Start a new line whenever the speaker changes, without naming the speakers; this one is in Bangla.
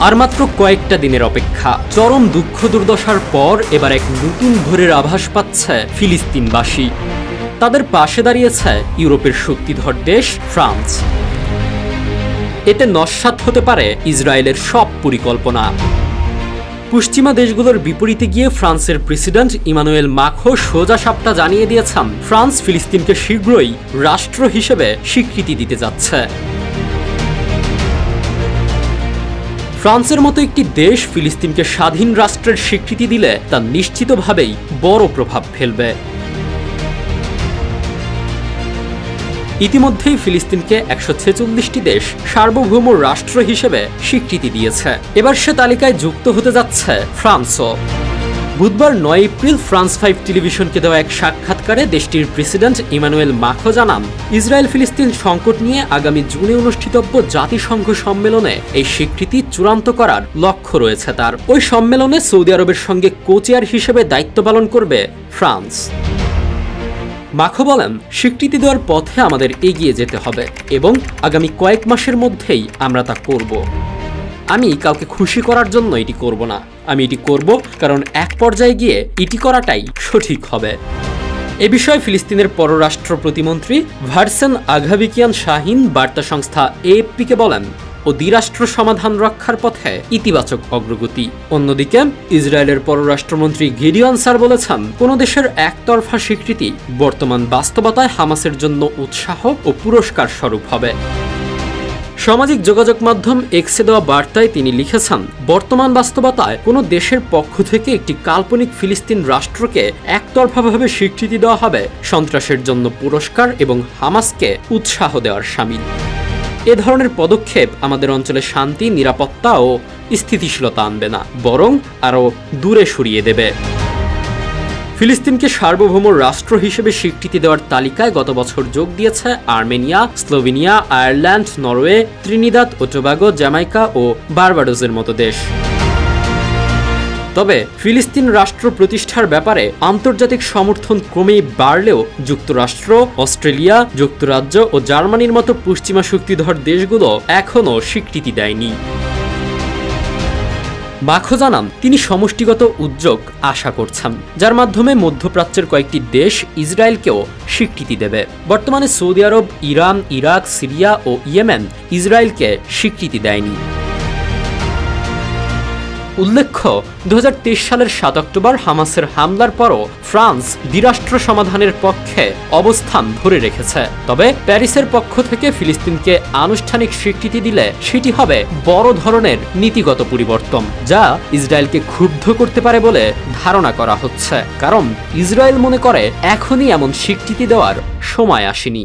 আর মাত্র কয়েকটা দিনের অপেক্ষা। চরম দুঃখ দুর্দশার পর এবার এক নতুন ভোরের আভাস পাচ্ছে ফিলিস্তিনবাসী। তাদের পাশে দাঁড়িয়েছে ইউরোপের শক্তিধর দেশ ফ্রান্স। এতে নস্যাৎ হতে পারে ইসরায়েলের সব পরিকল্পনা। পশ্চিমা দেশগুলোর বিপরীতে গিয়ে ফ্রান্সের প্রেসিডেন্ট ইমানুয়েল মাখোঁ সোজা সাপটা জানিয়ে দিয়েছেন ফ্রান্স ফিলিস্তিনকে শীঘ্রই রাষ্ট্র হিসেবে স্বীকৃতি দিতে যাচ্ছে। ফ্রান্সের মতো একটি দেশ ফিলিস্তিনকে স্বাধীন রাষ্ট্রের স্বীকৃতি দিলে তা নিশ্চিতভাবেই বড় প্রভাব ফেলবে। ইতিমধ্যেই ফিলিস্তিনকে ১৪৬টি দেশ সার্বভৌম রাষ্ট্র হিসেবে স্বীকৃতি দিয়েছে। এবার সে তালিকায় যুক্ত হতে যাচ্ছে ফ্রান্সও। বুধবার ৯ এপ্রিল ফ্রান্স ৫ টেলিভিশনকে দেওয়া এক সাক্ষাৎকারে দেশটির প্রেসিডেন্ট ইমানুয়েল মাখোঁ জানান, ইসরায়েল ফিলিস্তিন সংকট নিয়ে আগামী জুনে অনুষ্ঠিতব্য জাতিসংঘ সম্মেলনে এই স্বীকৃতি চূড়ান্ত করার লক্ষ্য রয়েছে তার। ওই সম্মেলনে সৌদি আরবের সঙ্গে কো-চেয়ার হিসেবে দায়িত্ব পালন করবে ফ্রান্স। মাখোঁ বলেন, স্বীকৃতি দেওয়ার পথে আমাদের এগিয়ে যেতে হবে এবং আগামী কয়েক মাসের মধ্যেই আমরা তা করব। আমি কাউকে খুশি করার জন্য এটি করব না, আমি এটি করব কারণ এক পর্যায়ে গিয়ে এটি করাটাই সঠিক হবে। এ বিষয়ে ফিলিস্তিনের পররাষ্ট্র প্রতিমন্ত্রী ভার্সেন আঘাবিকিয়ান শাহিন বার্তা সংস্থা এএফপিকে বলেন, ও দ্বিরাষ্ট্র সমাধান রক্ষার পথে ইতিবাচক অগ্রগতি। অন্যদিকে ইসরায়েলের পররাষ্ট্রমন্ত্রী গিডিয়ন সার বলেছেন, কোনো দেশের একতরফা স্বীকৃতি বর্তমান বাস্তবতায় হামাসের জন্য উৎসাহ ও পুরস্কার স্বরূপ হবে। সামাজিক যোগাযোগ মাধ্যম এক্সে দেওয়া বার্তায় তিনি লিখেছেন, বর্তমান বাস্তবতায় কোনো দেশের পক্ষ থেকে একটি কাল্পনিক ফিলিস্তিন রাষ্ট্রকে একতরফাভাবে স্বীকৃতি দেওয়া হবে সন্ত্রাসের জন্য পুরস্কার এবং হামাসকে উৎসাহ দেওয়ার শামিল। এ ধরনের পদক্ষেপ আমাদের অঞ্চলে শান্তি, নিরাপত্তা ও স্থিতিশীলতা আনবে না, বরং আরও দূরে সরিয়ে দেবে। ফিলিস্তিনকে সার্বভৌম রাষ্ট্র হিসেবে স্বীকৃতি দেওয়ার তালিকায় গত বছর যোগ দিয়েছে Armenia, Slovenia, Ireland, Norway, Trinidad ও টোবাগো, জ্যামাইকা ও বার্বাডোসের মতো দেশ। তবে ফিলিস্তিন রাষ্ট্র প্রতিষ্ঠার ব্যাপারে আন্তর্জাতিক সমর্থন ক্রমেই বাড়লেও যুক্তরাষ্ট্র, অস্ট্রেলিয়া, যুক্তরাজ্য ও জার্মানির মতো পশ্চিমা শক্তিধর দেশগুলো এখনও স্বীকৃতি দেয়নি। মাখোঁ জানান, তিনি সমষ্টিগত উদ্যোগ আশা করছেন, যার মাধ্যমে মধ্যপ্রাচ্যের কয়েকটি দেশ ইসরায়েলকেও স্বীকৃতি দেবে। বর্তমানে সৌদি আরব, ইরান, ইরাক, সিরিয়া ও ইয়েমেন ইসরায়েলকে স্বীকৃতি দেয়নি। উল্লেখ্য, ২০২৩ সালের ৭ অক্টোবর হামাসের হামলার পরও ফ্রান্স দ্বিরাষ্ট্র সমাধানের পক্ষে অবস্থান ধরে রেখেছে। তবে প্যারিসের পক্ষ থেকে ফিলিস্তিনকে আনুষ্ঠানিক স্বীকৃতি দিলে সেটি হবে বড় ধরনের নীতিগত পরিবর্তন, যা ইসরায়েলকে ক্ষুব্ধ করতে পারে বলে ধারণা করা হচ্ছে। কারণ ইসরায়েল মনে করে এখনই এমন স্বীকৃতি দেওয়ার সময় আসেনি।